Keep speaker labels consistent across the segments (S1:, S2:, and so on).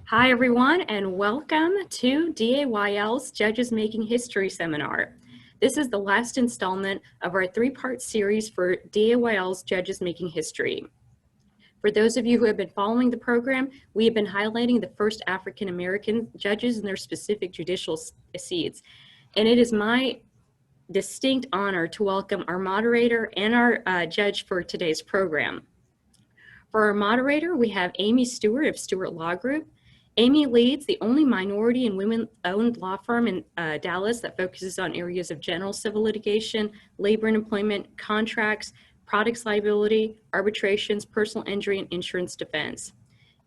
S1: Hi, everyone, and welcome to DAYL's Judges Making History seminar. This is the last installment of our three-part series for DAYL's Judges Making History. For those of you who have been following the program, we have been highlighting the first African-American judges and their specific judicial seats. And it is my distinct honor to welcome our moderator and our judge for today's program. For our moderator, we have Amy Stewart of Stewart Law Group. Amy leads the only minority and women-owned law firm in Dallas that focuses on areas of general civil litigation, labor and employment, contracts, products liability, arbitrations, personal injury, and insurance defense.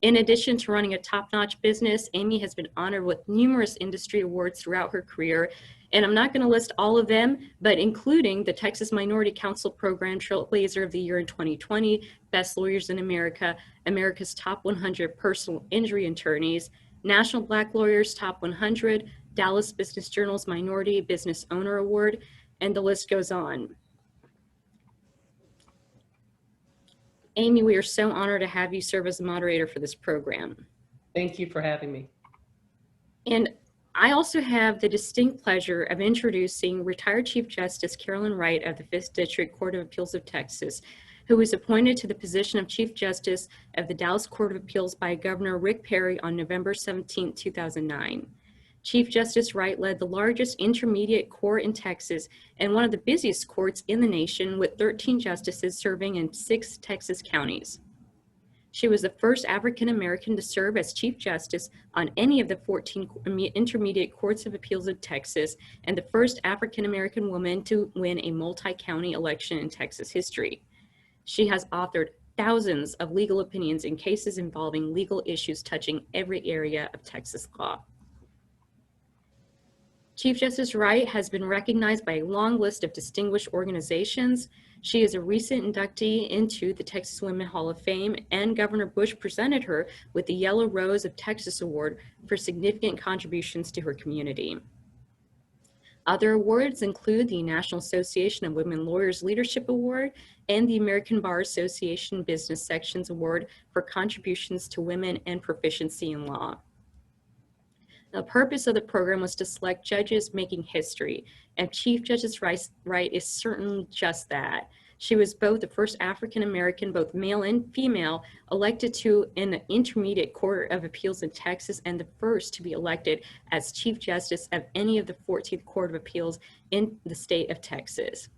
S1: In addition to running a top-notch business, Amy has been honored with numerous industry awards throughout her career. And I'm not going to list all of them, but including the Texas Minority Council Program Trailblazer of the Year in 2020, Best Lawyers in America, America's Top 100 Personal Injury Attorneys, National Black Lawyers Top 100, Dallas Business Journal's Minority Business Owner Award, and the list goes on. Amy, we are so honored to have you serve as the moderator for this program.
S2: Thank you for having me.
S1: And I also have the distinct pleasure of introducing retired Chief Justice Carolyn Wright of the 5th District Court of Appeals of Texas, who was appointed to the position of Chief Justice of the Dallas Court of Appeals by Governor Rick Perry on November 17, 2009. Chief Justice Wright led the largest intermediate court in Texas and one of the busiest courts in the nation, with 13 justices serving in 6 Texas counties. She was the first African-American to serve as Chief Justice on any of the 14 intermediate courts of appeals of Texas, and the first African-American woman to win a multi-county election in Texas history. She has authored thousands of legal opinions in cases involving legal issues touching every area of Texas law. Chief Justice Wright has been recognized by a long list of distinguished organizations. She is a recent inductee into the Texas Women Hall of Fame, and Governor Bush presented her with the Yellow Rose of Texas Award for significant contributions to her community. Other awards include the National Association of Women Lawyers Leadership Award and the American Bar Association Business Sections Award for contributions to women and proficiency in law. The purpose of the program was to select judges making history, and Chief Justice Wright is certainly just that. She was both the first African-American, both male and female, elected to an intermediate court of appeals in Texas, and the first to be elected as Chief Justice of any of the 14th Court of Appeals in the state of Texas.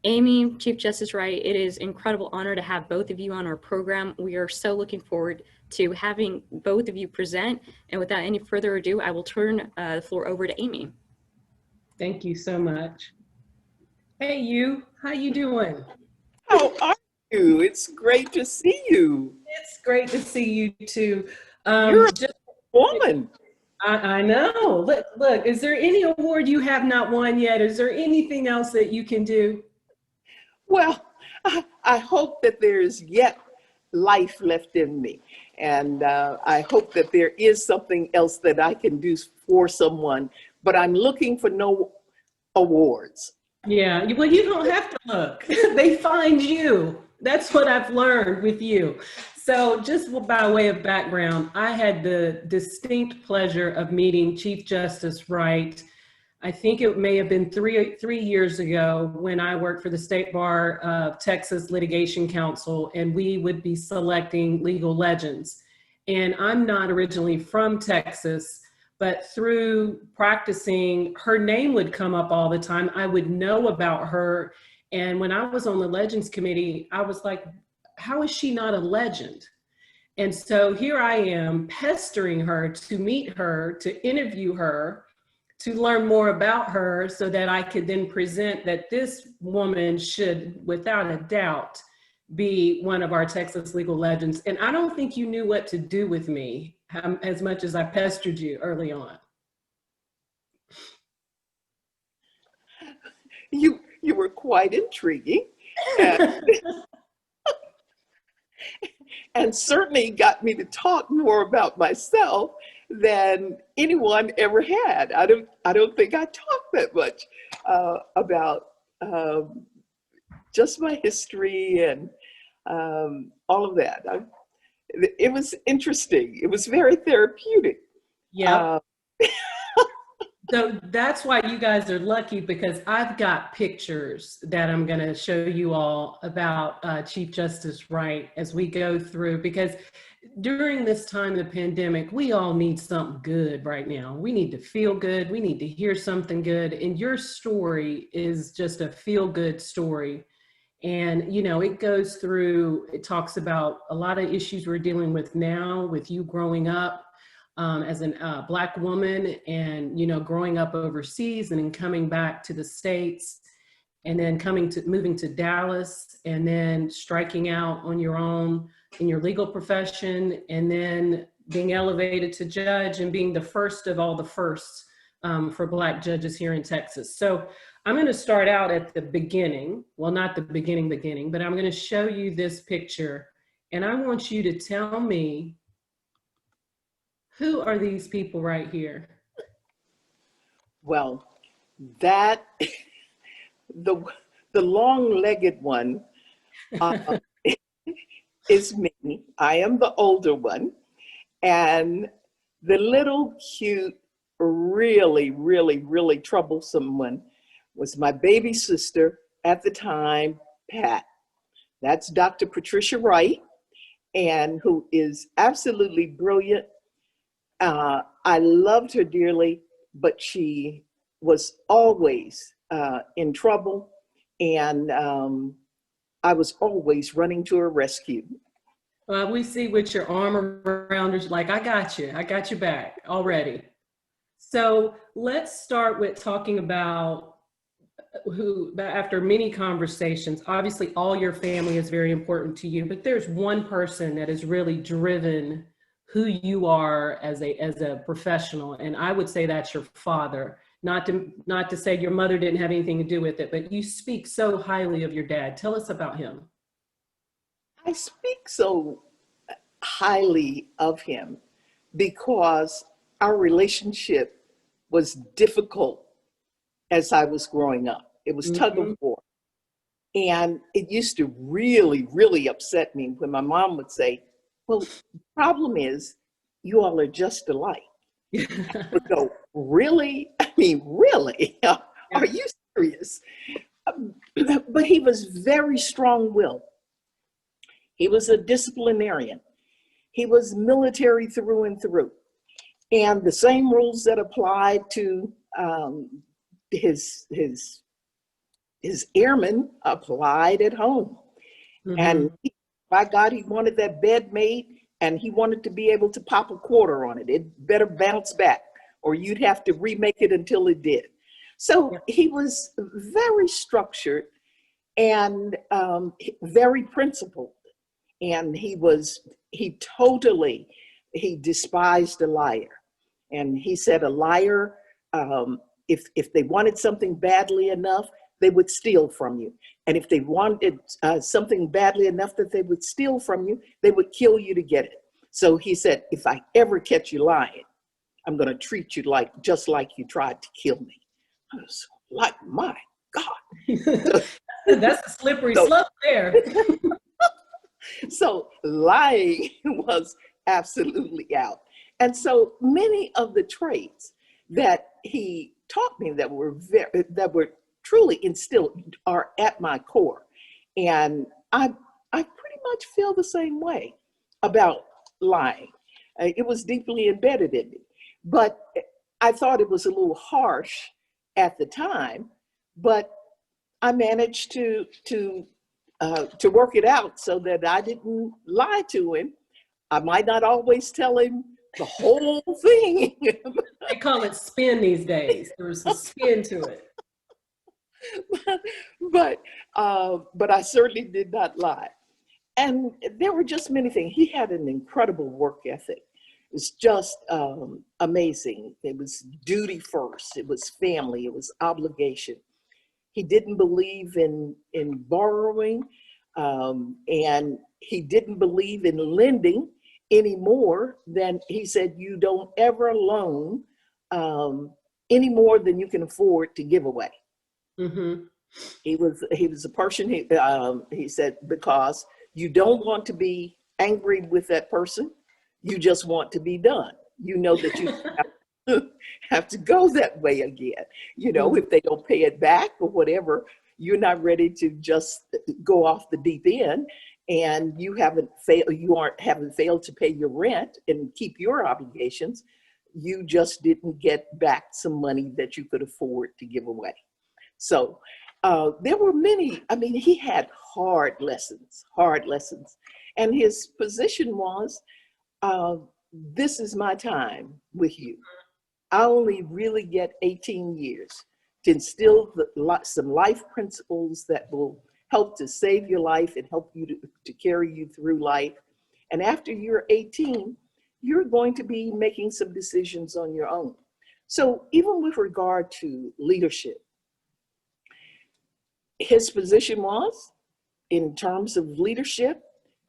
S1: Amy, Chief Justice Wright, it is an incredible honor to have both of you on our program. We are so looking forward to having both of you present. And without any further ado, I will turn the floor over to Amy.
S2: Thank you so much. Hey, you, how you doing?
S3: How are you? It's great to see you.
S2: It's great to see you too.
S3: You're a woman.
S2: I know. Look, is there any award you have not won yet? Is there anything else that you can do?
S3: Well, I hope that there's yet life left in me. And I hope that there is something else that I can do for someone, but I'm looking for no awards.
S2: Yeah, well, you don't have to look. They find you. That's what I've learned with you. So just by way of background, I had the distinct pleasure of meeting Chief Justice Wright. I think it may have been three years ago when I worked for the State Bar of Texas Litigation Council, and we would be selecting legal legends. And I'm not originally from Texas, but through practicing, her name would come up all the time. I would know about her. And when I was on the Legends Committee, I was like, how is she not a legend? And so here I am pestering her to meet her, to interview her, to learn more about her so that I could then present that this woman should, without a doubt, be one of our Texas legal legends. And I don't think you knew what to do with me as much as I pestered you early on.
S3: You were quite intriguing. And certainly got me to talk more about myself than anyone ever had. I don't think I talked that much about just my history and all of that. it was interesting. It was very therapeutic.
S2: Yeah. So that's why you guys are lucky, because I've got pictures that I'm going to show you all about Chief Justice Wright as we go through, because during this time of the pandemic, we all need something good right now. We need to feel good. We need to hear something good. And your story is just a feel good story. And, you know, it goes through, it talks about a lot of issues we're dealing with now with you growing up as a Black woman, and, you know, growing up overseas and then coming back to the States, and then moving to Dallas, and then striking out on your own in your legal profession, and then being elevated to judge and being the first of all the firsts for Black judges here in Texas. So I'm going to start out at the beginning. Well, not the beginning, but I'm going to show you this picture, and I want you to tell me, who are these people right here?
S3: Well, that the long-legged one is me. I am the older one, and the little cute, really, really, really troublesome one was my baby sister at the time, Pat. That's Dr. Patricia Wright, and who is absolutely brilliant. I loved her dearly, but she was always in trouble, and I was always running to her rescue.
S2: We see with your arm around her, like, I got you back already. So let's start with talking about after many conversations, obviously all your family is very important to you, but there's one person that has really driven who you are as a professional, and I would say that's your father. Not to say your mother didn't have anything to do with it, but you speak so highly of your dad. Tell us about him.
S3: I speak so highly of him because our relationship was difficult as I was growing up. It was tug of war. And it used to really, really upset me when my mom would say, well, the problem is you all are just alike. I would go, really? I mean, really? Are you serious? But he was very strong-willed. He was a disciplinarian. He was military through and through. And the same rules that applied to his airmen applied at home. And by God, he wanted that bed made, and he wanted to be able to pop a quarter on it. It better bounce back, or you'd have to remake it until it did. So he was very structured and very principled. And he despised a liar. And he said a liar, if they wanted something badly enough, they would steal from you. And if they wanted something badly enough that they would steal from you, they would kill you to get it. So he said, if I ever catch you lying, I'm going to treat you just like you tried to kill me. I was like, my God.
S2: That's a slippery slope there.
S3: So lying was absolutely out. And so many of the traits that he taught me that were truly instilled are at my core. And I pretty much feel the same way about lying. It was deeply embedded in me. But I thought it was a little harsh at the time, but I managed to work it out so that I didn't lie to him. I might not always tell him the whole thing.
S2: They call it spin these days. There's a spin to it.
S3: But I certainly did not lie. And there were just many things. He had an incredible work ethic. It's just amazing. It was duty first. It was family. It was obligation. He didn't believe in borrowing, and he didn't believe in lending any more than he said, you don't ever loan any more than you can afford to give away. He was a person, he said, because you don't want to be angry with that person. You just want to be done. You know that you have to go that way again. You know, if they don't pay it back or whatever, you're not ready to just go off the deep end, and you haven't failed to pay your rent and keep your obligations. You just didn't get back some money that you could afford to give away. So there were many, I mean, he had hard lessons. And his position was, this is my time with you. I only really get 18 years to instill some life principles that will help to save your life and help you to carry you through life. And after you're 18, you're going to be making some decisions on your own. So even with regard to leadership, his position was, in terms of leadership,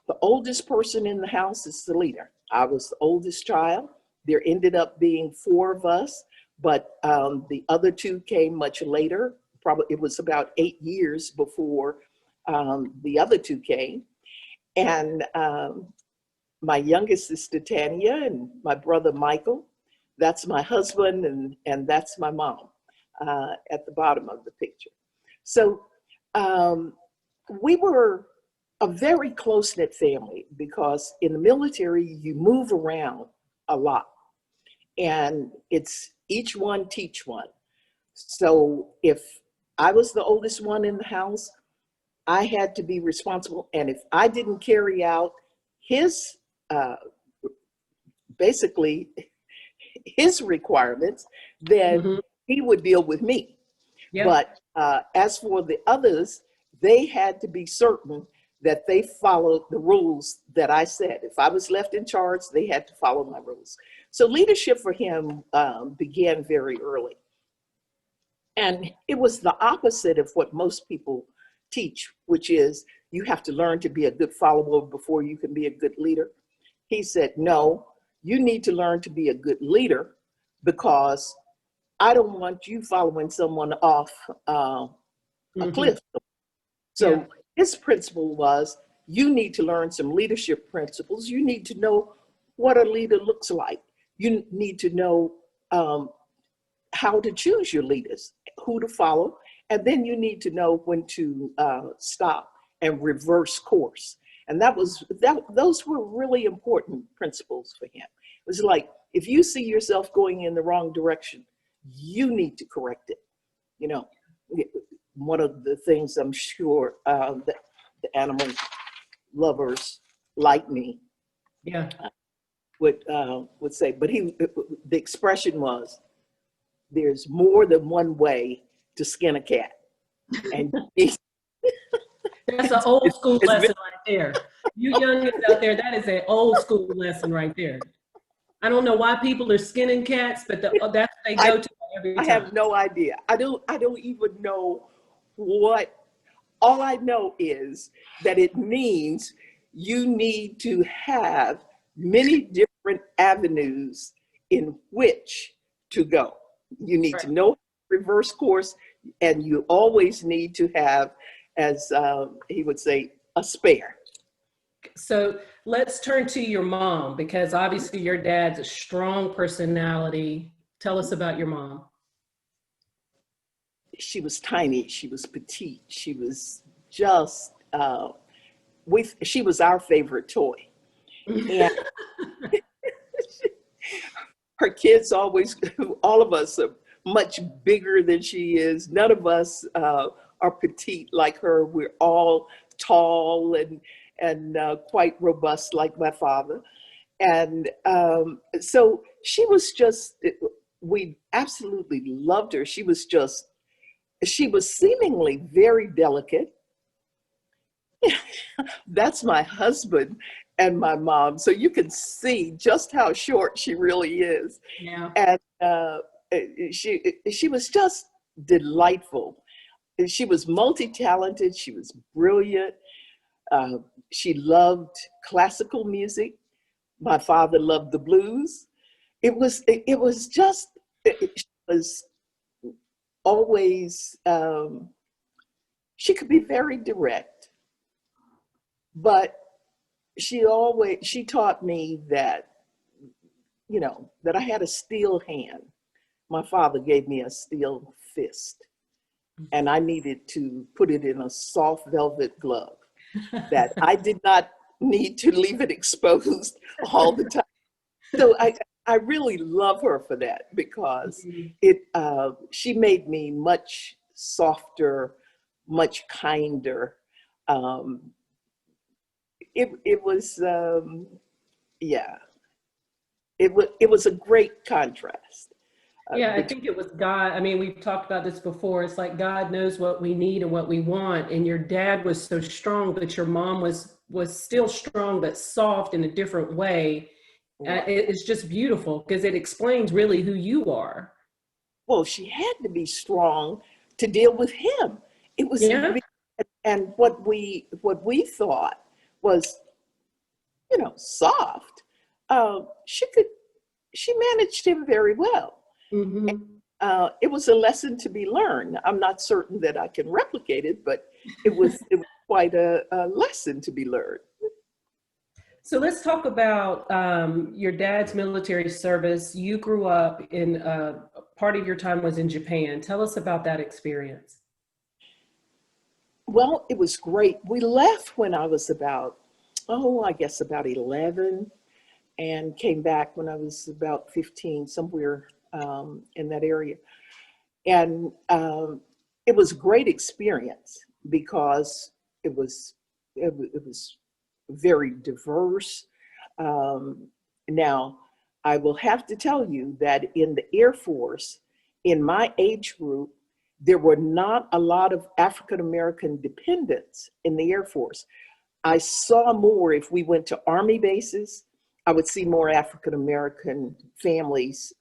S3: the oldest person in the house is the leader. I was the oldest child. There ended up being 4 of us, but the other 2 came much later. Probably it was about 8 years before the other 2 came. And my youngest sister Tanya and my brother Michael, that's my husband, and that's my mom at the bottom of the picture. So we were a very close-knit family, because in the military, you move around a lot, and it's each one teach one. So if I was the oldest one in the house, I had to be responsible. And if I didn't carry out his, basically his requirements, then he would deal with me. Yep. But as for the others, they had to be certain that they followed the rules that I said. If I was left in charge, they had to follow my rules. So leadership for him began very early. And it was the opposite of what most people teach, which is you have to learn to be a good follower before you can be a good leader. He said, no, you need to learn to be a good leader, because I don't want you following someone off a cliff. So his principle was, you need to learn some leadership principles. You need to know what a leader looks like. You need to know how to choose your leaders, who to follow, and then you need to know when to stop and reverse course. And those were really important principles for him. It was like, if you see yourself going in the wrong direction, you need to correct it. You know, one of the things I'm sure that the animal lovers like me would say, but the expression was, there's more than one way to skin a cat. And
S2: that's an old school lesson right there. You youngins out there, that is an old school lesson right there. I don't know why people are skinning cats, but that's what they go to every time.
S3: I have no idea. I don't even know what. All I know is that it means you need to have many different avenues in which to go. You need to know reverse course, and you always need to have, as he would say, a spare.
S2: So let's turn to your mom, because obviously your dad's a strong personality. Tell us about your mom.
S3: She was tiny, she was petite, she was just, she was our favorite toy. And her kids always, all of us are much bigger than she is. None of us are petite like her. We're all tall and quite robust like my father. And so she was just, we absolutely loved her. She was seemingly very delicate. That's my husband and my mom. So you can see just how short she really is.
S2: Yeah.
S3: And she was just delightful. She was multi-talented. She was brilliant. She loved classical music. My father loved the blues. It was always, she could be very direct, but she taught me that, you know, that I had a steel hand. My father gave me a steel fist, and I needed to put it in a soft velvet glove that I did not need to leave it exposed all the time. So I really love her for that, because she made me much softer, much kinder. Um, it was yeah, it was a great contrast.
S2: Yeah, I think it was God. I mean, we've talked about this before. It's like God knows what we need and what we want. And your dad was so strong, but your mom was still strong, but soft in a different way.
S3: Right.
S2: It's just beautiful because it explains really who you are.
S3: Well, she had to be strong to deal with him. It was,
S2: Yeah.
S3: and what we thought was, you know, soft. She managed him very well.
S2: Mm-hmm.
S3: It was a lesson to be learned. I'm not certain that I can replicate it, but it was quite a lesson to be learned.
S2: So let's talk about your dad's military service. You grew up in part of your time was in Japan. Tell us about that experience.
S3: Well, it was great. We left when I was about, I guess about 11, and came back when I was about 15, somewhere in that area. And it was a great experience because it was very diverse. Now, I will have to tell you that in the Air Force, in my age group, there were not a lot of African American dependents in the Air Force. I saw more if we went to Army bases. I would see more African American families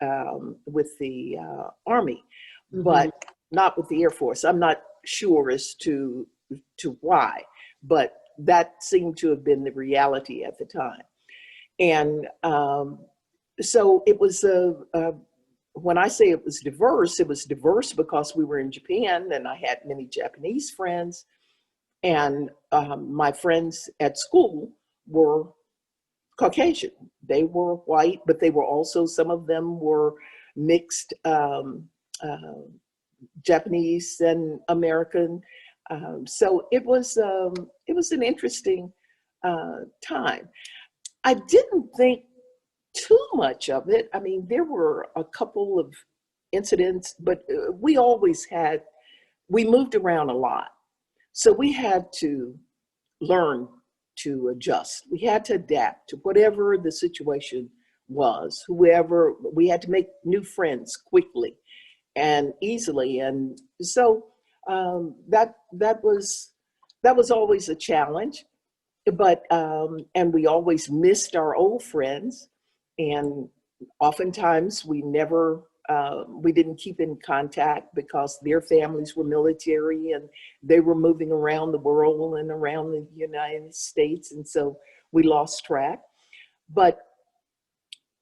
S3: with the Army, but not with the Air Force. I'm not sure as to why, but that seemed to have been the reality at the time. And so it was when I say it was diverse because we were in Japan and I had many Japanese friends, and my friends at school were Caucasian. They were white, but they were also, some of them were mixed Japanese and American. So it was an interesting time. I didn't think too much of it. I mean, there were a couple of incidents, but we moved around a lot. So we had to learn to adjust. We had to adapt to whatever the situation was, whoever, we had to make new friends quickly and easily. And so that was always a challenge, but and we always missed our old friends, and oftentimes we didn't keep in contact because their families were military and they were moving around the world and around the United States, and so we lost track. But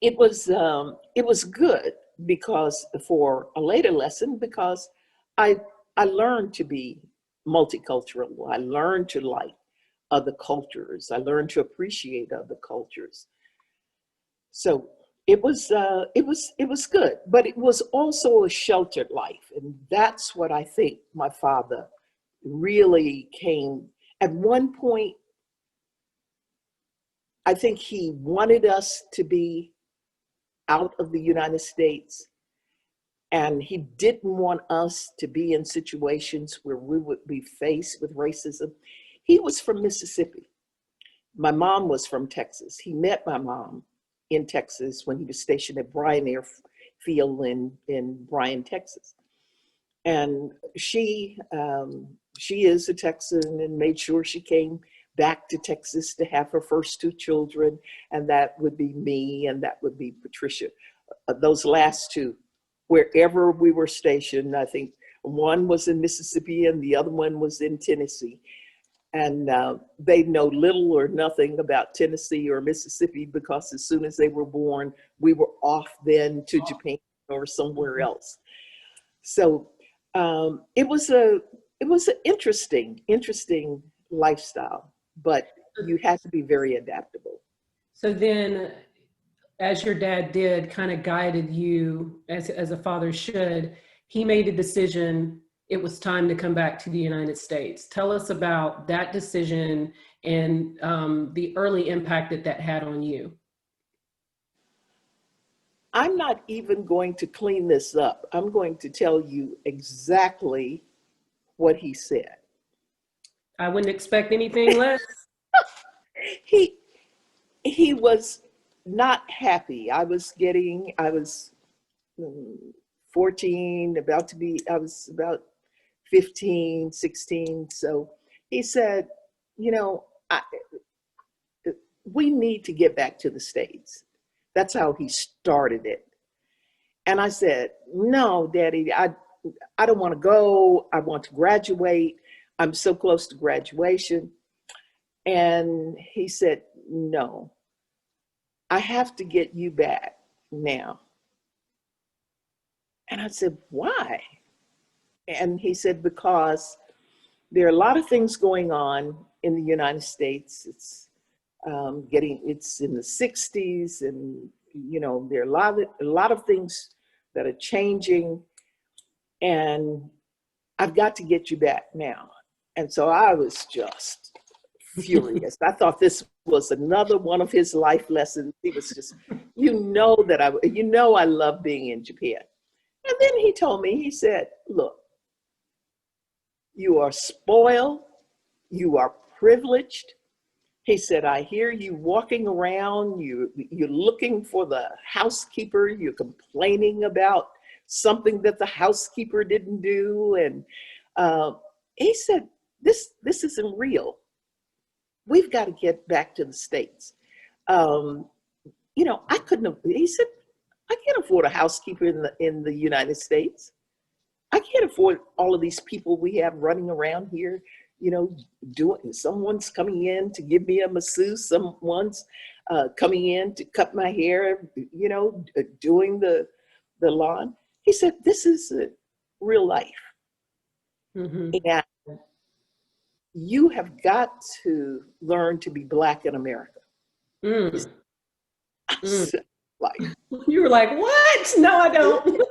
S3: it was good because, for a later lesson, because I learned to be multicultural. I learned to like other cultures. I learned to appreciate other cultures. So it was good, but it was also a sheltered life, and that's what I think my father really came. At one point, I think he wanted us to be out of the United States, and he didn't want us to be in situations where we would be faced with racism. He was from Mississippi. My mom was from Texas. He met my mom in Texas when he was stationed at Bryan Airfield in Bryan, Texas. And she is a Texan and made sure she came back to Texas to have her first two children, and that would be me and that would be Patricia. Those last two, wherever we were stationed, I think one was in Mississippi and the other one was in Tennessee. And they know little or nothing about Tennessee or Mississippi, because as soon as they were born, we were off then to Japan or somewhere else. So it was an interesting lifestyle, but you had to be very adaptable.
S2: So then, as your dad did, kind of guided you as a father should, he made a decision. It was time to come back to the United States. Tell us about that decision and the early impact that that had on you.
S3: I'm not even going to clean this up. I'm going to tell you exactly what he said.
S2: I wouldn't expect anything less.
S3: He was not happy. I was 14, I was about 15, 16. So he said, you know, we need to get back to the States. That's how he started it. And I said, no, Daddy, I don't want to go. I want to graduate. I'm so close to graduation. And he said, no, I have to get you back now. And I said, why? And he said, because there are a lot of things going on in the United States. It's it's in the 60s, and you know, there are a lot of things that are changing, and I've got to get you back now. And so I was just furious. I thought this was another one of his life lessons. He was just, I love being in Japan. And then he told me, he said, look, you are spoiled, you are privileged. He said, I hear you walking around, you're looking for the housekeeper, you're complaining about something that the housekeeper didn't do. And he said, this isn't real. We've got to get back to the States. You know, he said, I can't afford a housekeeper in the United States. I can't afford all of these people we have running around here, you know, someone's coming in to give me a masseuse, someone's coming in to cut my hair, you know, doing the lawn. He said, this is real life. Mm-hmm. And you have got to learn to be Black in America. Mm.
S2: Like, you were like, what? No, I don't.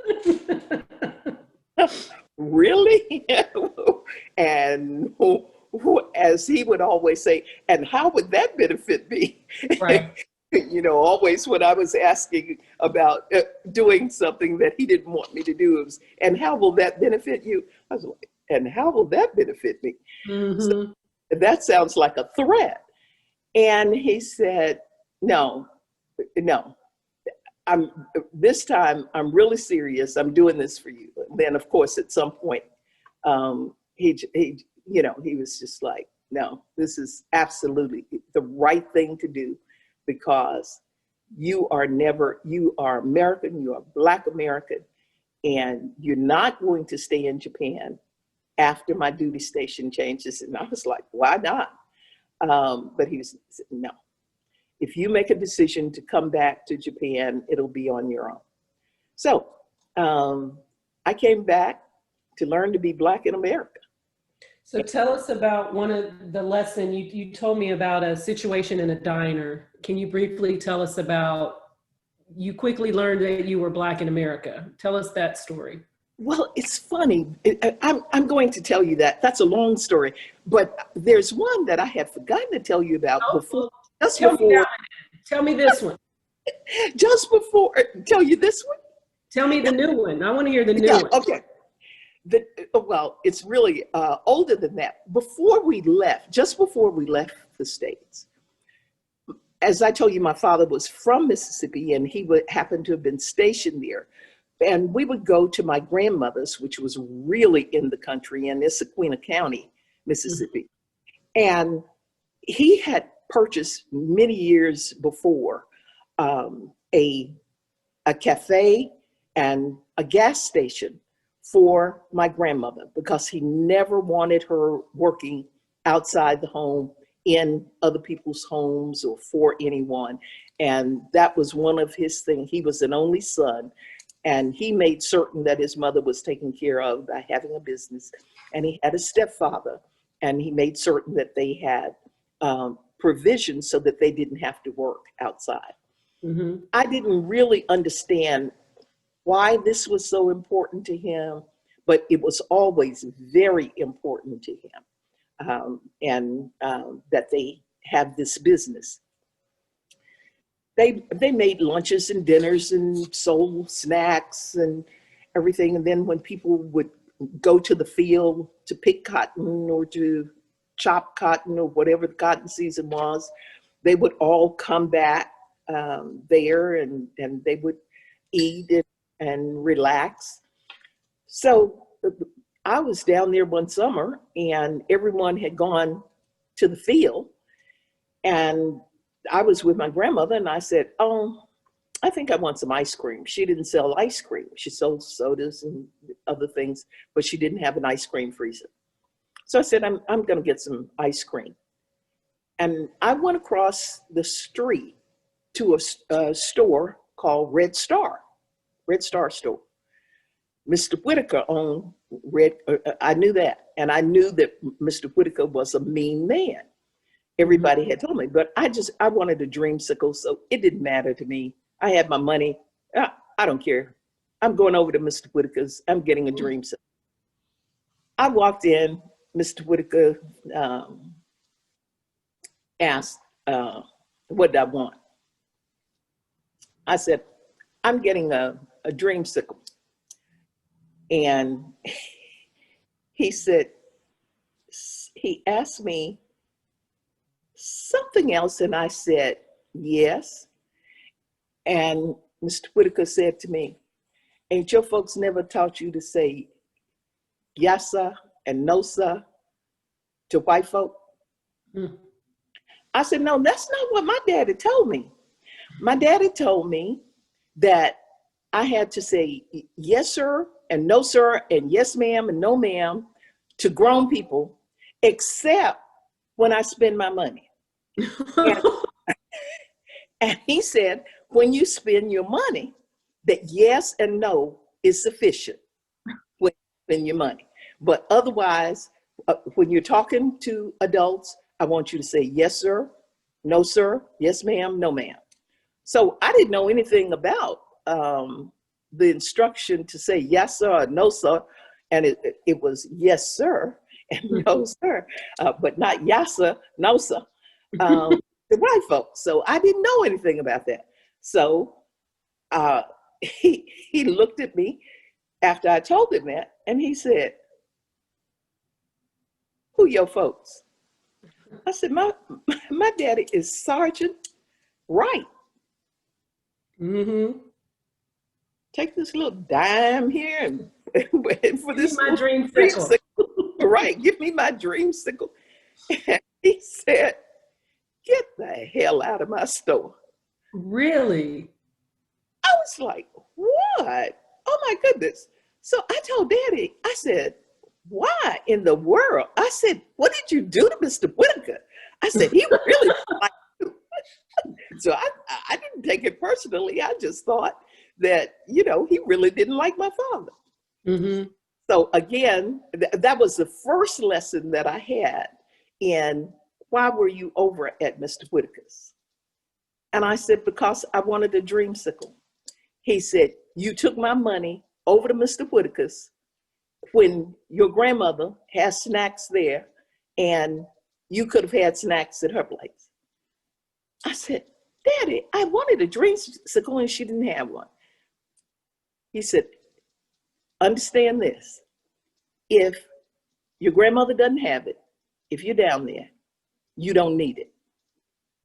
S3: Really? And as he would always say, and how would that benefit me? Right. You know, always when I was asking about doing something that he didn't want me to do, it was, and how will that benefit you? I was like, and how will that benefit me? Mm-hmm. So that sounds like a threat. And he said, no. This time I'm really serious. I'm doing this for you. Then of course at some point, he was just like, no, this is absolutely the right thing to do, because you are American, you are Black American, and you're not going to stay in Japan after my duty station changes. And I was like, why not? But he said, no. If you make a decision to come back to Japan, it'll be on your own. So I came back to learn to be Black in America.
S2: So tell us about one of the lessons you told me about, a situation in a diner. Can you briefly tell us about, you quickly learned that you were Black in America. Tell us that story.
S3: Well, it's funny. I'm going to tell you that. That's a long story. But there's one that I had forgotten to tell you about before.
S2: Tell me this one.
S3: Just before, tell you this one?
S2: Tell me the new one. I want to hear the new one.
S3: Okay. Well, it's really older than that. Just before we left the States, as I told you, my father was from Mississippi, and he happened to have been stationed there. And we would go to my grandmother's, which was really in the country in Issaquah County, Mississippi. Mm-hmm. And he had purchased many years before a cafe and a gas station for my grandmother, because he never wanted her working outside the home in other people's homes or for anyone. And that was one of his things. He was an only son, and he made certain that his mother was taken care of by having a business. And he had a stepfather, and he made certain that they had provisions so that they didn't have to work outside.
S2: Mm-hmm.
S3: I didn't really understand why this was so important to him, but it was always very important to him, that they have this business. They made lunches and dinners and sold snacks and everything. And then when people would go to the field to pick cotton or to chop cotton or whatever the cotton season was, they would all come back there and they would eat and relax. So I was down there one summer and everyone had gone to the field, and I was with my grandmother, and I said, "Oh, I think I want some ice cream." She didn't sell ice cream. She sold sodas and other things, but she didn't have an ice cream freezer. So I said, I'm going to get some ice cream. And I went across the street to a store called Red Star store. Mr. Whitaker owned Red, I knew that. And I knew that Mr. Whitaker was a mean man. Everybody had told me, but I wanted a dreamsicle, so it didn't matter to me. I had my money. I don't care. I'm going over to Mr. Whitaker's. I'm getting a dreamsicle. I walked in. Mr. Whitaker asked, what did I want? I said, I'm getting a dreamsicle. And he said, he asked me something else, and I said, yes. And Mr. Whitaker said to me, ain't your folks never taught you to say yes, sir, and no, sir, to white folk?
S2: Mm.
S3: I said, no, that's not what my daddy told me. My daddy told me that I had to say yes, sir, and no, sir, and yes, ma'am, and no, ma'am, to grown people, except when I spend my money. And he said, when you spend your money, that yes and no is sufficient when you spend your money. But otherwise, when you're talking to adults, I want you to say yes, sir, no, sir, yes, ma'am, no, ma'am. So I didn't know anything about the instruction to say yes, sir, or no, sir. And it was yes, sir, and no, sir, but not yes, sir, no, sir, the white folks. So I didn't know anything about that. So he looked at me after I told him that, and he said, who your folks? I said, my daddy is Sergeant Wright.
S2: Mm-hmm.
S3: Take this little dime here and for this
S2: my dreamsicle.
S3: Right, give me my dreamsicle. And he said, get the hell out of my store.
S2: Really?
S3: I was like, what? Oh my goodness. So I told Daddy, I said, why in the world? I said, what did you do to Mr. Whitaker? I said, he really didn't like you. So I didn't take it personally. I just thought that, you know, he really didn't like my father.
S2: Mm-hmm.
S3: So again, that was the first lesson that I had in why were you over at Mr. Whitaker's? And I said, because I wanted a dreamsicle. He said, you took my money over to Mr. Whitaker's when your grandmother has snacks there and you could have had snacks at her place. I said, Daddy, I wanted a dreamsicle and she didn't have one. He said, understand this. If your grandmother doesn't have it, if you're down there, you don't need it.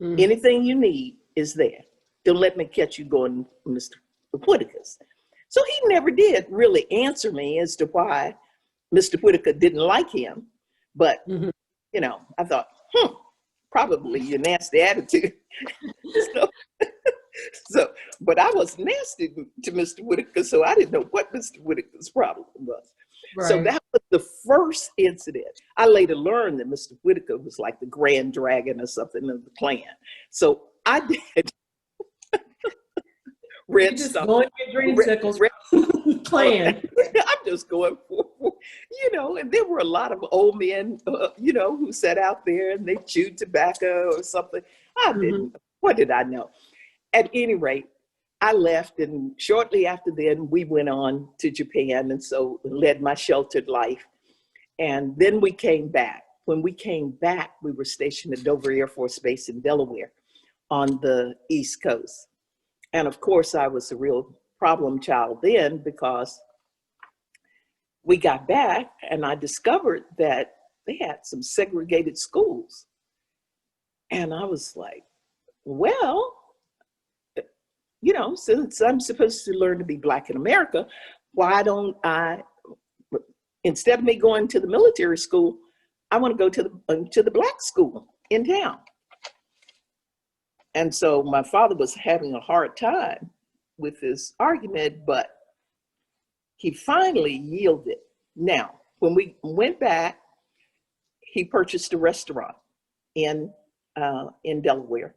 S3: Mm-hmm. Anything you need is there. Don't let me catch you going to Mr. Whitaker's. So he never did really answer me as to why Mr. Whitaker didn't like him. But, mm-hmm. you know, I thought, probably your nasty attitude. But I was nasty to Mr. Whitaker, so I didn't know what Mr. Whitaker's problem was. Right. So that was the first incident. I later learned that Mr. Whitaker was like the grand dragon or something of the clan. So I did red
S2: just
S3: stuff.
S2: Going your dreamsicles plan.
S3: I'm just going for, you know, and there were a lot of old men, you know, who sat out there and they chewed tobacco or something. I didn't, what did I know? At any rate, I left, and shortly after then, we went on to Japan, and so led my sheltered life. And then we came back. When we came back, we were stationed at Dover Air Force Base in Delaware on the East Coast. And of course, I was a real problem child then, because we got back and I discovered that they had some segregated schools. And I was like, well, you know, since I'm supposed to learn to be Black in America, why don't I, instead of me going to the military school, I want to go to the Black school in town. And so my father was having a hard time with this argument, but he finally yielded. Now, when we went back, he purchased a restaurant in Delaware.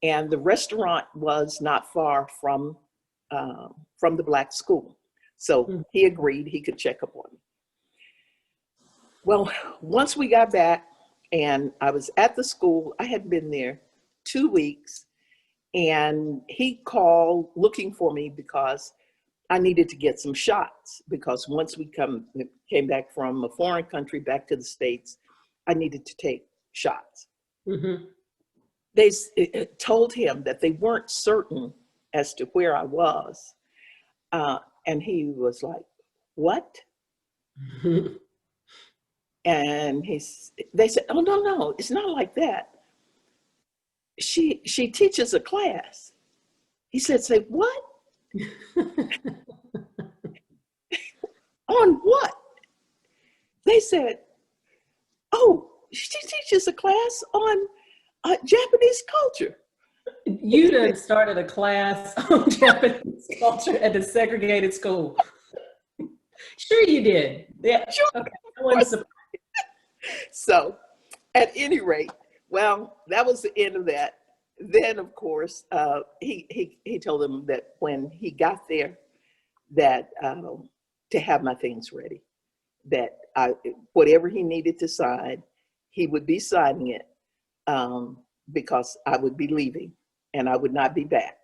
S3: And the restaurant was not far from the Black school. So he agreed he could check up on me. Well, once we got back and I was at the school, I had been there 2 weeks, and he called looking for me because I needed to get some shots, because once we came back from a foreign country back to the States, I needed to take shots. They told him that they weren't certain as to where I was. And he was like, what? And they said, oh, no, it's not like that. She teaches a class. He said, say what? On what? They said, oh, she teaches a class on Japanese culture.
S2: You done started a class on Japanese culture at the segregated school. Sure you did. Yeah,
S3: sure.
S2: Okay. I wasn't surprised.
S3: So at any rate, well, that was the end of that. Then, of course, he told them that when he got there, that to have my things ready, that whatever he needed to sign, he would be signing it, because I would be leaving and I would not be back.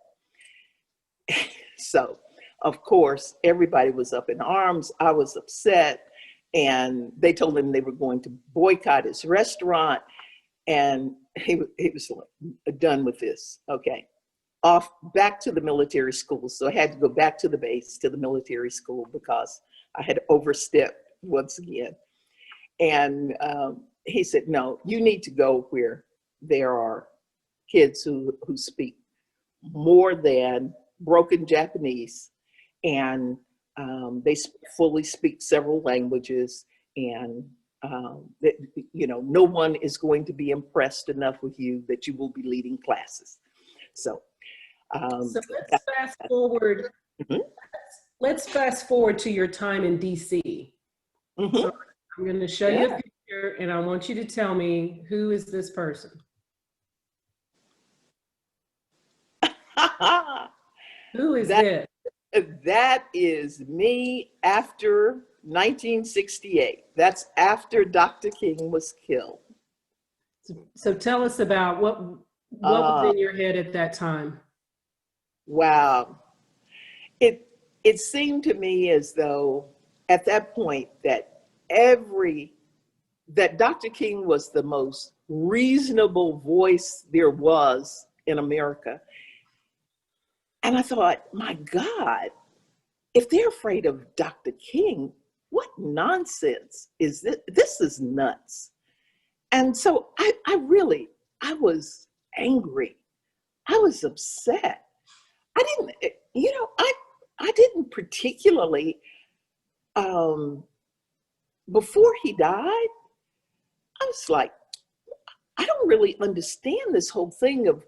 S3: So, of course, everybody was up in arms. I was upset, and they told him they were going to boycott his restaurant. And he was like, done with this. Okay, off back to the military school. So I had to go back to the base, to the military school, because I had overstepped once again. And he said, no, you need to go where there are kids who speak more than broken Japanese, and they fully speak several languages, and you know, no one is going to be impressed enough with you that you will be leading classes. So
S2: let's fast forward. Let's fast forward to your time in DC. So I'm going to show you a picture, and I want you to tell me, who is this person? Who is this?
S3: That is me after 1968. That's after Dr. King was killed.
S2: So tell us about what was in your head at that time.
S3: Wow. It seemed to me as though at that point that Dr. King was the most reasonable voice there was in America. And I thought, my God, if they're afraid of Dr. King, what nonsense is this? This is nuts. And so I was angry. I was upset. I didn't particularly, before he died, I was like, I don't really understand this whole thing of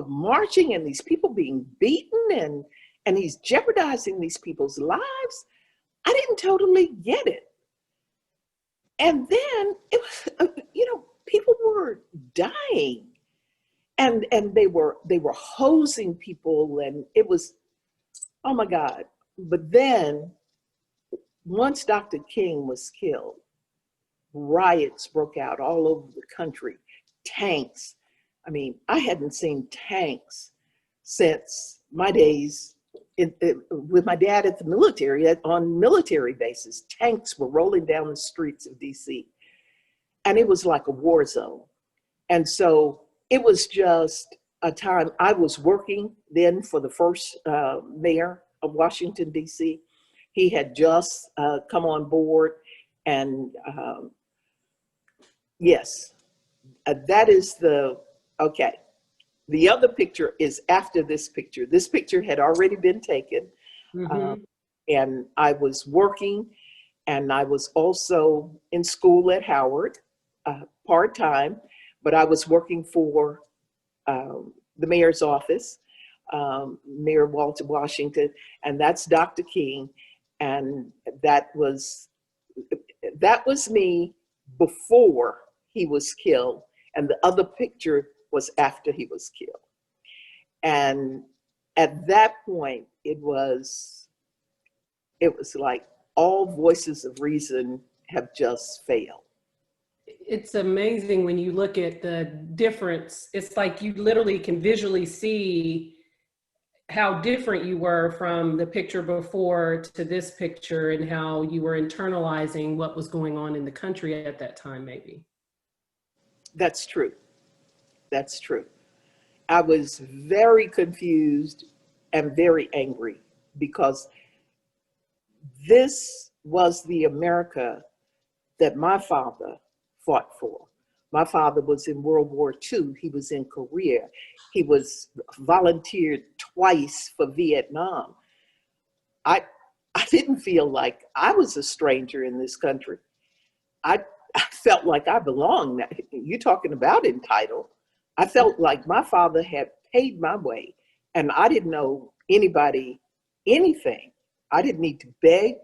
S3: marching and these people being beaten and he's jeopardizing these people's lives. I didn't totally get it. And then it was, people were dying, and they were hosing people, and it was, oh my God. But then once Dr. King was killed, riots broke out all over the country, tanks. I mean, I hadn't seen tanks since my days with my dad at the military, on military bases. Tanks were rolling down the streets of DC, and it was like a war zone. And so it was just a time. I was working then for the first mayor of Washington, DC. He had just come on board, and yes, that is okay. The other picture is after this picture. This picture had already been taken.
S2: Mm-hmm.
S3: And I was working, and I was also in school at Howard, part-time, but I was working for the mayor's office, Mayor Walter Washington, and that's Dr. King. And that was me before he was killed. And the other picture was after he was killed. And at that point, it was like all voices of reason have just failed.
S2: It's amazing when you look at the difference. It's like you literally can visually see how different you were from the picture before to this picture, and how you were internalizing what was going on in the country at that time, maybe.
S3: That's true. That's true. I was very confused and very angry, because this was the America that my father fought for. My father was in World War II. He was in Korea. He was volunteered twice for Vietnam. I didn't feel like I was a stranger in this country. I felt like I belonged. You're talking about entitled. I felt like my father had paid my way, and I didn't know anybody anything. I didn't need to beg.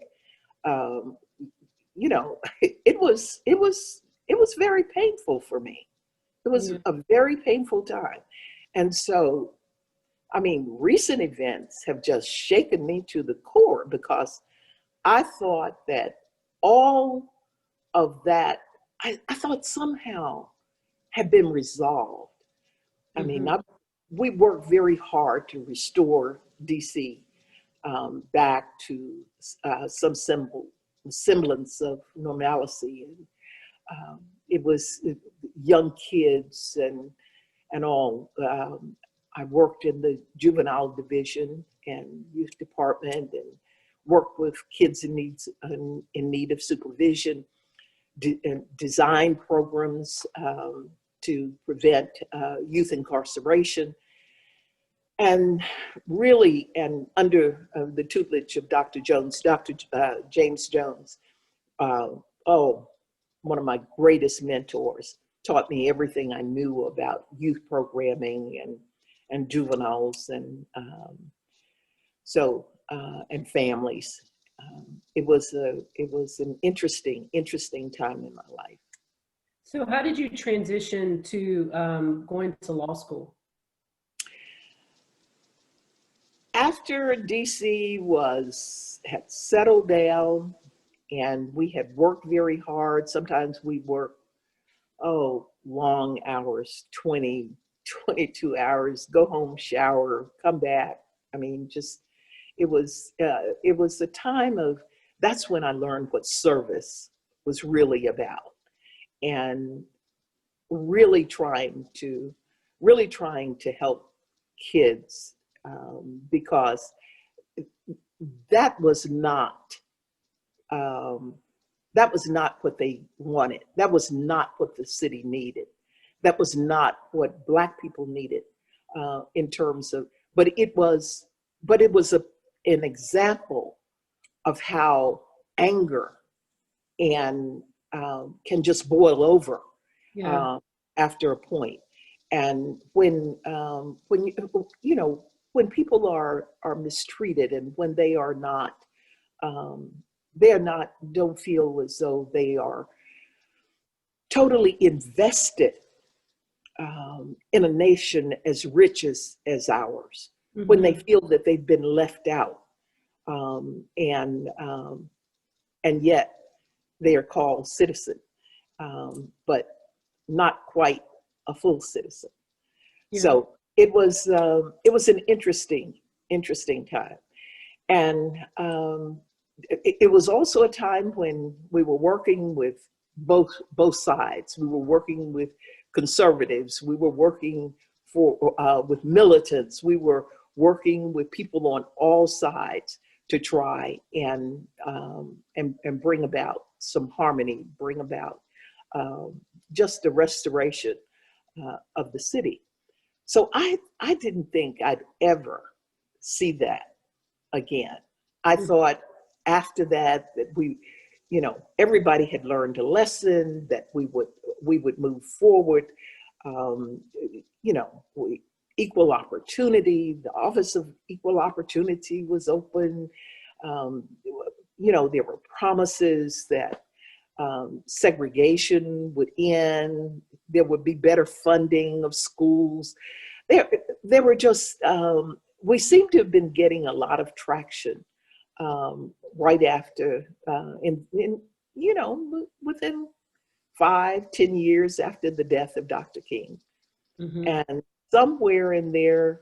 S3: You know, it was very painful for me. It was a very painful time. And so, I mean, recent events have just shaken me to the core, because I thought that all of that, I thought somehow had been resolved. I mean, we worked very hard to restore DC back to some semblance of normalcy. And it was young kids and all. I worked in the juvenile division and youth department, and worked with kids in need of supervision, design programs to prevent youth incarceration. And really, and under the tutelage of Dr. Jones, Dr. James Jones, one of my greatest mentors, taught me everything I knew about youth programming and juveniles and and families. It was an interesting time in my life.
S2: So how did you transition to going to law school?
S3: After DC had settled down, and we had worked very hard. Sometimes we worked, long hours, 20, 22 hours, go home, shower, come back. I mean, it was a time of, that's when I learned what service was really about, and really trying to help kids, because that was not what they wanted. That was not what the city needed. That was not what Black people needed in terms of, but it was an example of how anger and can just boil over after a point. And when people are mistreated, and when they are not, don't feel as though they are totally invested in a nation as rich as ours, when they feel that they've been left out, and yet they are called citizen. but not quite a full citizen.
S2: Yeah.
S3: So it was an interesting time. And it was also a time when we were working with both sides. We were working with conservatives. We were working with militants. We were working with people on all sides to try and bring about some harmony, bring about just the restoration of the city. So I didn't think I'd ever see that again. I thought after that we, everybody had learned a lesson, that we would move forward. Equal opportunity, the Office of Equal Opportunity was open. There were promises that segregation would end, there would be better funding of schools. There were just, we seem to have been getting a lot of traction right after, within 5-10 years after the death of Dr. King.
S2: Mm-hmm.
S3: And somewhere in there,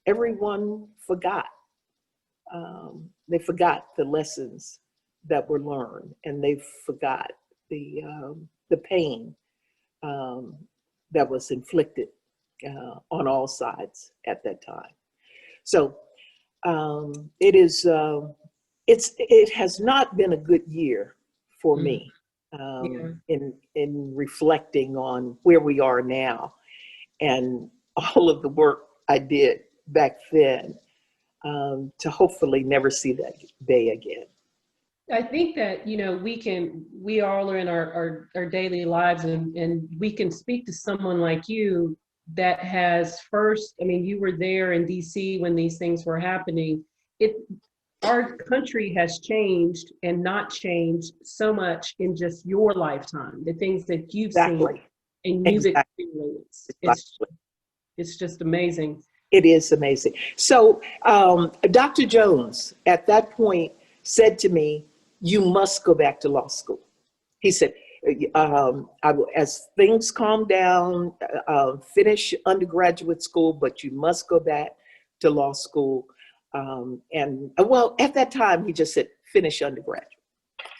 S3: everyone forgot. They forgot the lessons that were learned, and they forgot the pain that was inflicted on all sides at that time. So it has not been a good year for me in reflecting on where we are now and all of the work I did back then to hopefully never see that day again.
S2: I think that, we all are in our daily lives, and we can speak to someone like you that has you were there in DC when these things were happening. Our country has changed and not changed so much in just your lifetime, the things that you've seen and you've experienced. It's just amazing.
S3: It is amazing. So Dr. Jones at that point said to me, "You must go back to law school." He said, as things calm down, finish undergraduate school, but you must go back to law school. At that time, he just said, finish undergraduate.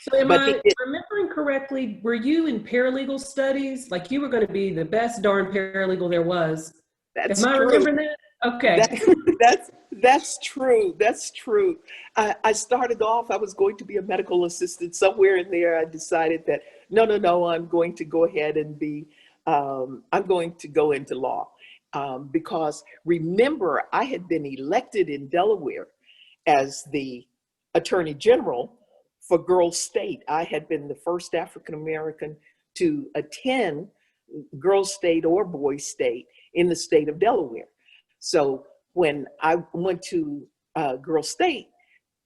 S2: So am I remembering correctly, were you in paralegal studies? Like you were going to be the best darn paralegal there was.
S3: That's
S2: Am I
S3: true.
S2: remembering that? Okay.
S3: That's true. That's true. I started off, I was going to be a medical assistant. Somewhere in there, I decided that, no, I'm going to go ahead and I'm going to go into law. Because remember, I had been elected in Delaware as the Attorney General for Girls State. I had been the first African-American to attend Girls State or Boys State in the state of Delaware. So when I went to Girls State,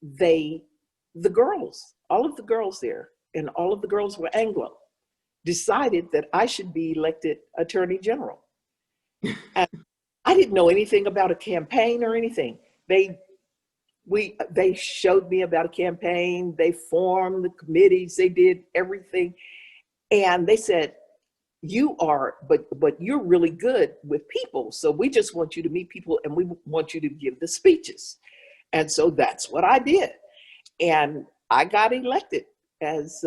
S3: all of the girls there, and all of the girls were Anglo, decided that I should be elected Attorney General. And I didn't know anything about a campaign or anything. They showed me about a campaign. They formed the committees. They did everything, and they said, but you're really good with people. So we just want you to meet people, and we want you to give the speeches. And so that's what I did, and I got elected as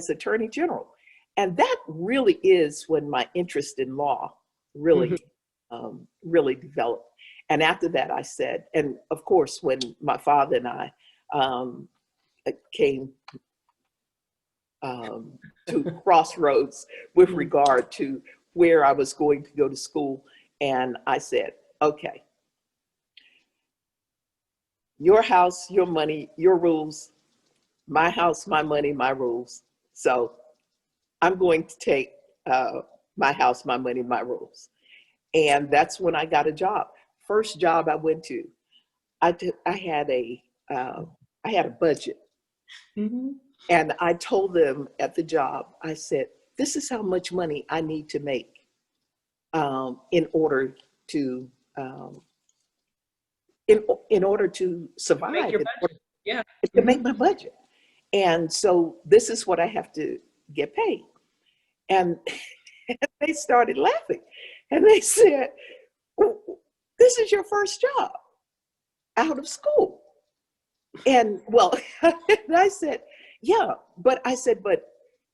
S3: Attorney General. And that really is when my interest in law really developed. And after that, I said, and of course, when my father and I came to crossroads with regard to where I was going to go to school, and I said, okay, your house, your money, your rules, my house, my money, my rules. So I'm going to take my house, my money, my rules. And that's when I got a job. First job I went to, I had a budget.
S2: Mm-hmm.
S3: And I told them at the job, I said, this is how much money I need to make in order to survive,
S2: Make your budget. Yeah.
S3: to make my budget. And so this is what I have to get paid. And they started laughing. And they said, this is your first job out of school. And well, and I said, yeah, but I said, but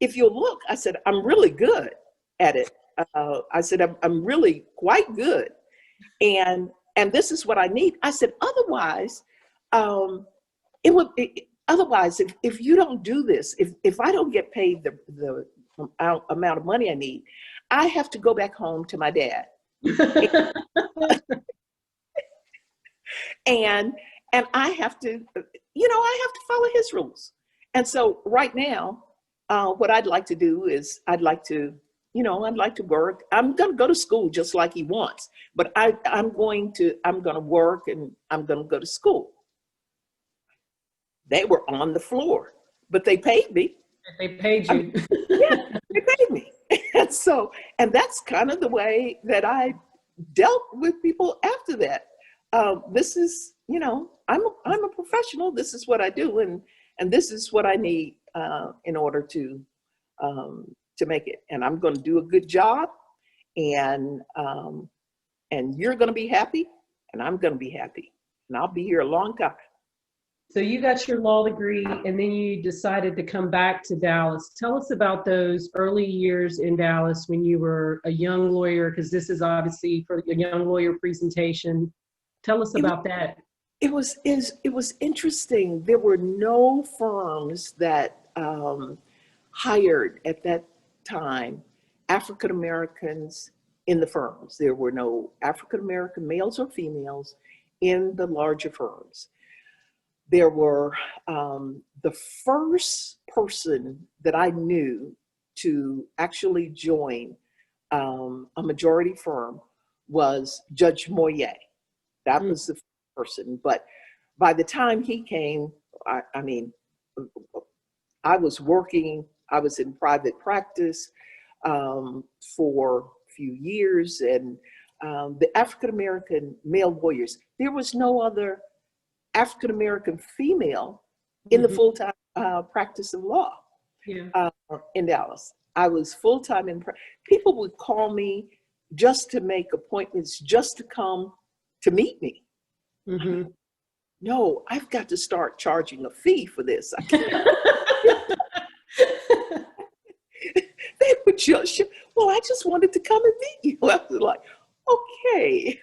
S3: if you look, I said, I'm really good at it. I said, I'm really quite good. And this is what I need. I said, otherwise, otherwise, if you don't do this, if I don't get paid the amount of money I need, I have to go back home to my dad. and I have to, I have to follow his rules. And so right now, what I'd like to do is I'd like to work. I'm going to go to school just like he wants, but I'm going to work and I'm going to go to school. They were on the floor, but they paid me.
S2: They paid you.
S3: Yeah, they paid me. And that's kind of the way that I dealt with people after that. This is, I'm a professional. This is what I do. And this is what I need in order to make it. And I'm going to do a good job, and you're going to be happy, and I'm going to be happy, and I'll be here a long time.
S2: So you got your law degree, and then you decided to come back to Dallas. Tell us about those early years in Dallas when you were a young lawyer, because this is obviously for a young lawyer presentation. Tell us about that.
S3: It was interesting. There were no firms that hired at that time African Americans in the firms. There were no African American males or females in the larger firms. There were the first person that I knew to actually join a majority firm was Judge Moyer. That was the person. But by the time he came, I was working. I was in private practice for a few years, and the African American male lawyers. There was no other African American female in the full-time practice of law in Dallas. I was full-time in people would call me just to make appointments, just to come to meet me.
S2: Mm-hmm.
S3: No, I've got to start charging a fee for this. I can't. They would just, well, I just wanted to come and meet you. I was like, okay,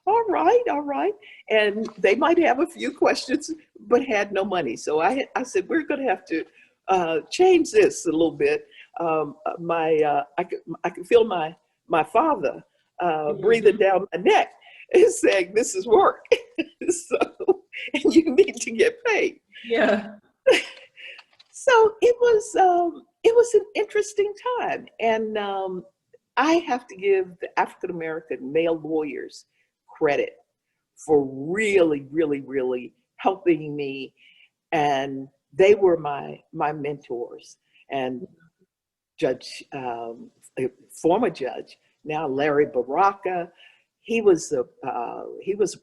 S3: all right. And they might have a few questions, but had no money. So I said, we're going to have to change this a little bit. I could feel my father breathing down my neck and saying, this is work. So, and you need to get paid.
S2: Yeah.
S3: So it was an interesting time. And I have to give the African American male lawyers credit for really, really, really helping me. And they were my mentors. And former judge, now Larry Baraka, he was a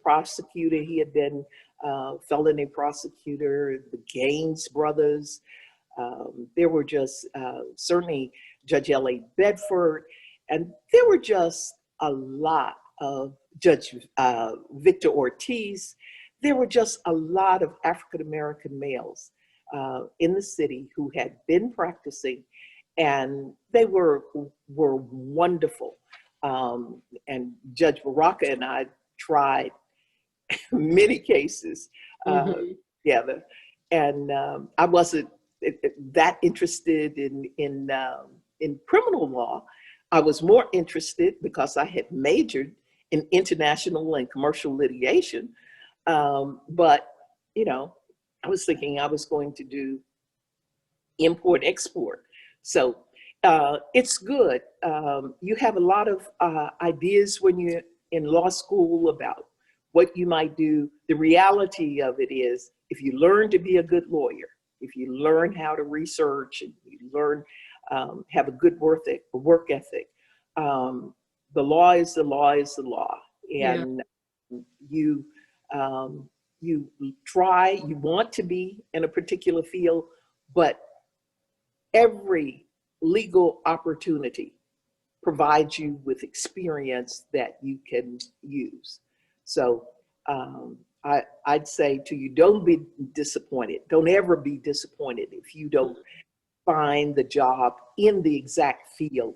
S3: prosecutor. He had been felony prosecutor, the Gaines brothers. There were just certainly Judge L.A. Bedford, and there were just a lot of Judge Victor Ortiz. There were just a lot of African American males in the city who had been practicing, and they were wonderful. And Judge Baraka and I tried many cases together, and I wasn't that interested in criminal law. I was more interested because I had majored in international and commercial litigation. But, I was thinking I was going to do import export. So it's good. You have a lot of ideas when you're in law school about what you might do. The reality of it is, if you learn to be a good lawyer, if you learn how to research, and you learn have a good work ethic, the law is the law is the law. And you want to be in a particular field, but every legal opportunity provides you with experience that you can use. So I'd say to you, don't be disappointed. Don't ever be disappointed if you don't find the job in the exact field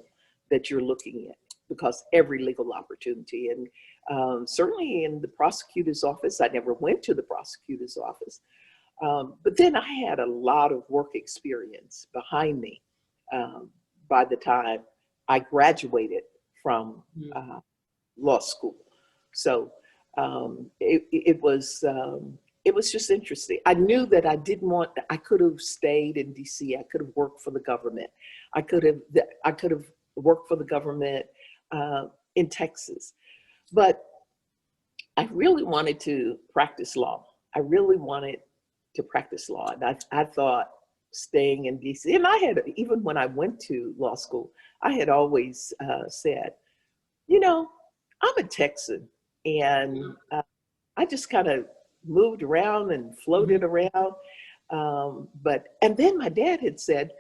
S3: that you're looking at, because every legal opportunity, and certainly in the prosecutor's office, I never went to the prosecutor's office, but then I had a lot of work experience behind me by the time I graduated from law school. So it was just interesting. I knew that I could have stayed in DC. I could have worked for the government. I could have worked for the government in Texas. But I really wanted to practice law. I really wanted to practice law. And I thought staying in DC, and I had, even when I went to law school, I had always said, you know, I'm a Texan, and I just kind of moved around and floated around. And then my dad had said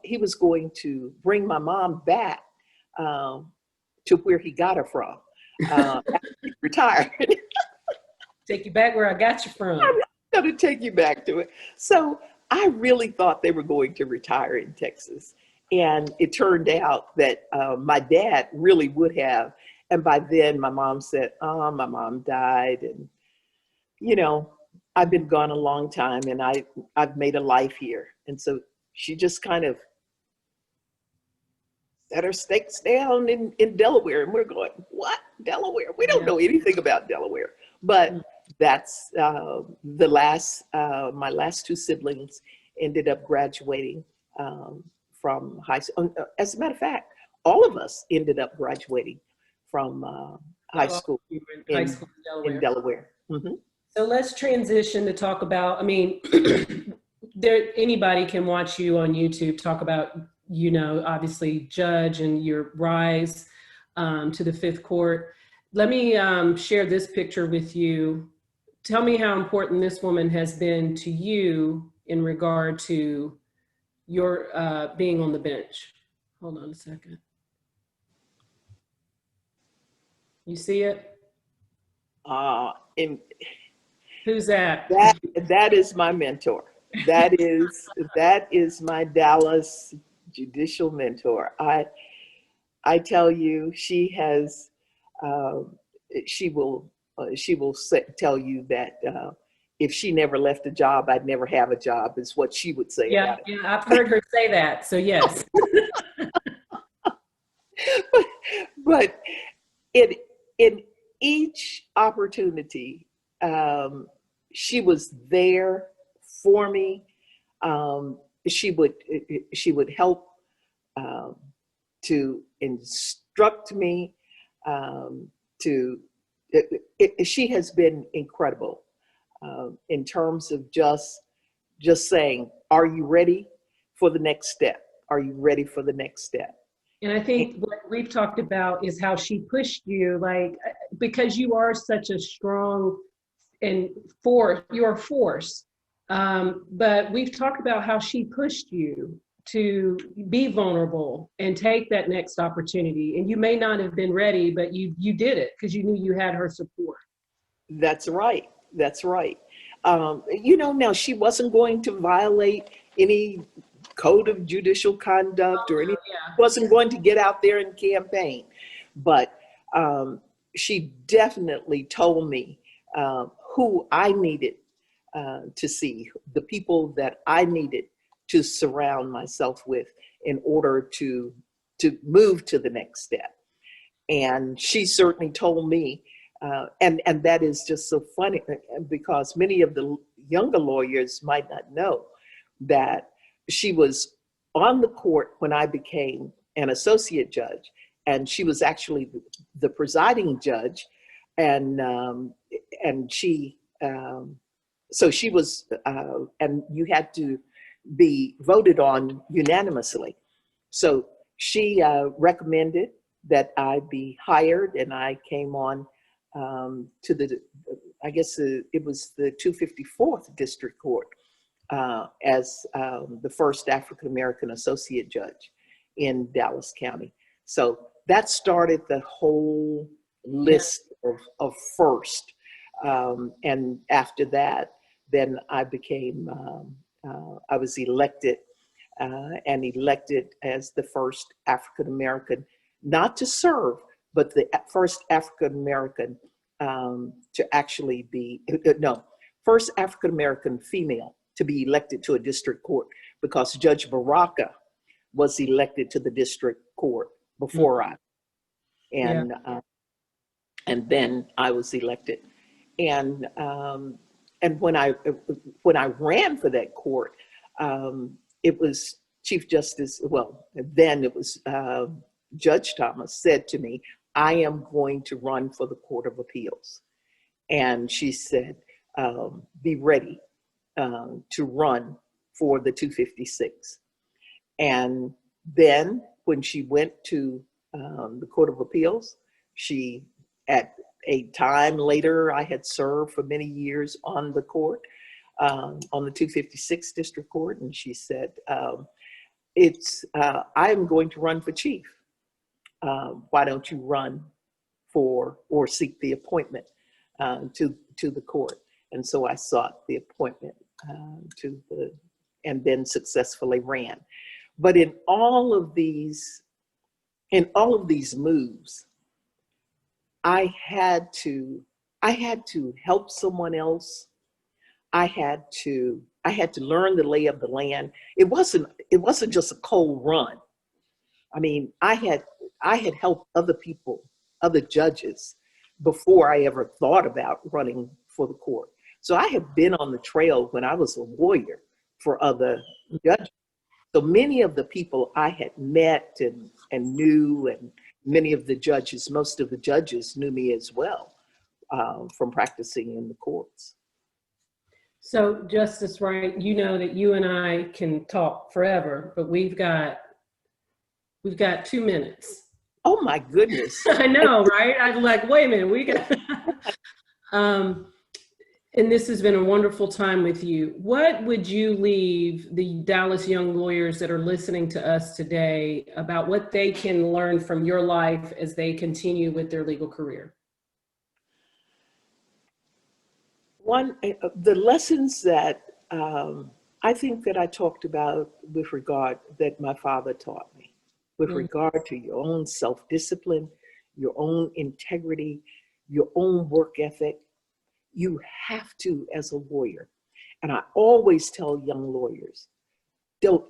S3: he was going to bring my mom back to where he got her from after he retired.
S2: Take you back where I got you from.
S3: I'm going to take you back to it. So I really thought they were going to retire in Texas. And it turned out that my dad really would have. And by then my mom said, oh, my mom died. And, you know, I've been gone a long time, and I've made a life here. And so she just kind of set her stakes down in Delaware. And we're going, what? Delaware? We don't know anything about Delaware. But that's my last two siblings ended up graduating from high school. As a matter of fact, all of us ended up graduating from high school in Delaware. Mm-hmm.
S2: So let's transition to talk about, I mean, anybody can watch you on YouTube talk about, you know, obviously judge and your rise to the Fifth Court. Let me share this picture with you. Tell me how important this woman has been to you in regard to your being on the bench. Hold on a second. You see it? Who's that?
S3: That is my mentor. That is my Dallas judicial mentor. I tell you, she has. She will tell you that if she never left a job, I'd never have a job, is what she would say.
S2: Yeah,
S3: about it.
S2: Yeah, I've heard her say that. So yes.
S3: but in each opportunity, she was there for me. She would help to instruct me. She has been incredible in terms of just saying, "Are you ready for the next step? Are you ready for the next step?"
S2: And I think what we've talked about is how she pushed you, like, because you are such a strong and you're a force. But we've talked about how she pushed you to be vulnerable and take that next opportunity. And you may not have been ready, but you did it because you knew you had her support.
S3: That's right. That's right. You know, now she wasn't going to violate any code of judicial conduct or anything. Wasn't going to get out there and campaign, but she definitely told me who I needed to see, the people that I needed to surround myself with in order to move to the next step. And she certainly told me, and that is just so funny, because many of the younger lawyers might not know that she was on the court when I became an associate judge, and she was actually the presiding judge, and she so she was, and you had to be voted on unanimously. So she recommended that I be hired, and I came on to the, I guess it was the 254th District Court as the first African-American associate judge. in Dallas County. So that started the whole list of first. And after that, then I became, I was elected and elected as the first African-American, not to serve, but the first African-American to actually be, no, first African-American female to be elected to a district court, because Judge Baraka was elected to the district court before I, and then I was elected. And when I ran for that court, it was Chief Justice, well, then it was Judge Thomas said to me, I am going to run for the Court of Appeals. And she said, be ready to run for the 256. And then when she went to the Court of Appeals, she, at a time later, I had served for many years on the court, on the 256 District Court, and she said, I am going to run for chief. Why don't you run for, or seek the appointment to the court? And so I sought the appointment and then successfully ran. But in all of these moves, I had to help someone else. I had to learn the lay of the land. It wasn't just a cold run. I mean, I had helped other people, other judges, before I ever thought about running for the court. So I had been on the trail when I was a lawyer for other judges. So many of the people I had met and knew, and many of the judges, most of the judges knew me as well from practicing in the courts.
S2: So Justice Wright, you know that you and I can talk forever, but we've got 2 minutes.
S3: Oh my goodness.
S2: I know, right? I'm like, wait a minute, we got, and this has been a wonderful time with you. What would you leave the Dallas young lawyers that are listening to us today about what they can learn from your life as they continue with their legal career?
S3: The lessons that I think that I talked about with regard that my father taught me, with regard to your own self-discipline, your own integrity, your own work ethic. You have to, as a lawyer, and I always tell young lawyers, don't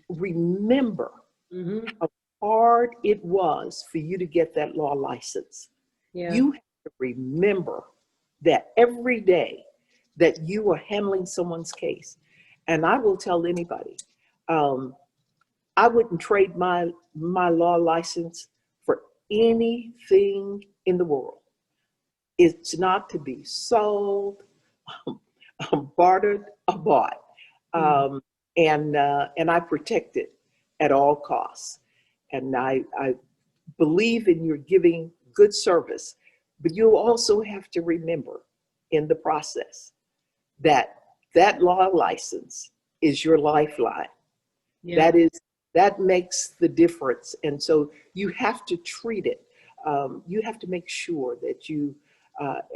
S3: remember how hard it was for you to get that law license.
S2: Yeah. You
S3: have to remember that every day that you are handling someone's case. And I will tell anybody, I wouldn't trade my law license for anything in the world. It's not to be sold, bartered, or bought. And I protect it at all costs. And I believe in your giving good service, but you also have to remember in the process that that law license is your lifeline. Yeah. That makes the difference. And so you have to treat it. You have to make sure that you,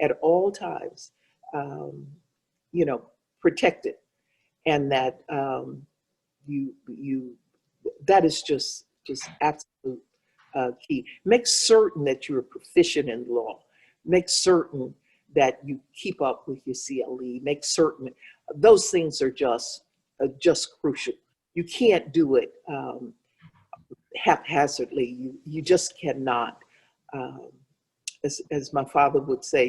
S3: at all times, protect it, and that that is just absolute key. Make certain that you're proficient in law. Make certain that you keep up with your CLE. Make certain those things are just crucial. You can't do it haphazardly. You just cannot. As my father would say,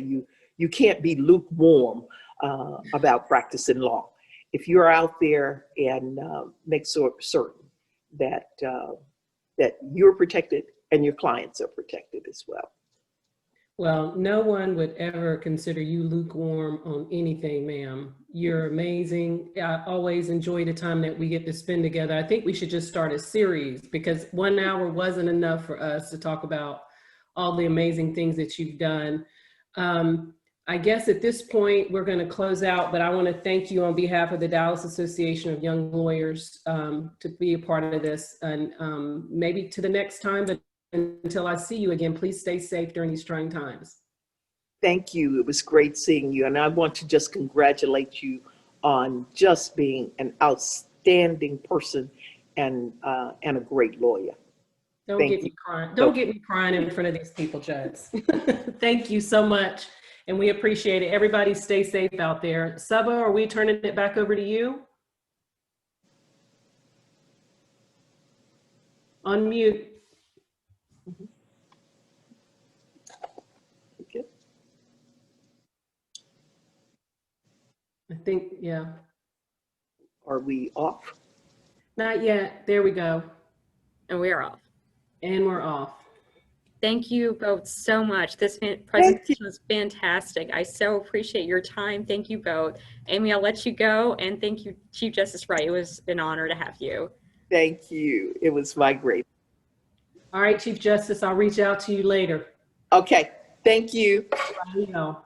S3: you can't be lukewarm about practicing law. If you're out there and make certain that that you're protected and your clients are protected as well.
S2: Well, no one would ever consider you lukewarm on anything, ma'am. You're amazing. I always enjoy the time that we get to spend together. I think we should just start a series, because 1 hour wasn't enough for us to talk about all the amazing things that you've done. I guess at this point, we're going to close out, but I want to thank you on behalf of the Dallas Association of Young Lawyers to be a part of this. And maybe to the next time, but until I see you again, please stay safe during these trying times.
S3: Thank you. It was great seeing you. And I want to just congratulate you on just being an outstanding person and a great lawyer.
S2: Don't
S3: Thank
S2: get
S3: you.
S2: me crying. Don't get me crying in front of these people, Judge. Thank you so much. And we appreciate it. Everybody stay safe out there. Saba, are we turning it back over to you? Unmute.
S3: Okay.
S2: I think, yeah.
S3: Are we off?
S2: Not yet. There we go.
S1: And we're off.
S2: And we're off.
S1: Thank you both so much. This presentation was fantastic. I so appreciate your time. Thank you both. Amy, I'll let you go. And thank you, Chief Justice Wright. It was an honor to have you.
S3: Thank you. It was my great.
S2: All right, Chief Justice, I'll reach out to you later.
S3: Okay. Thank you.
S2: Bye, y'all.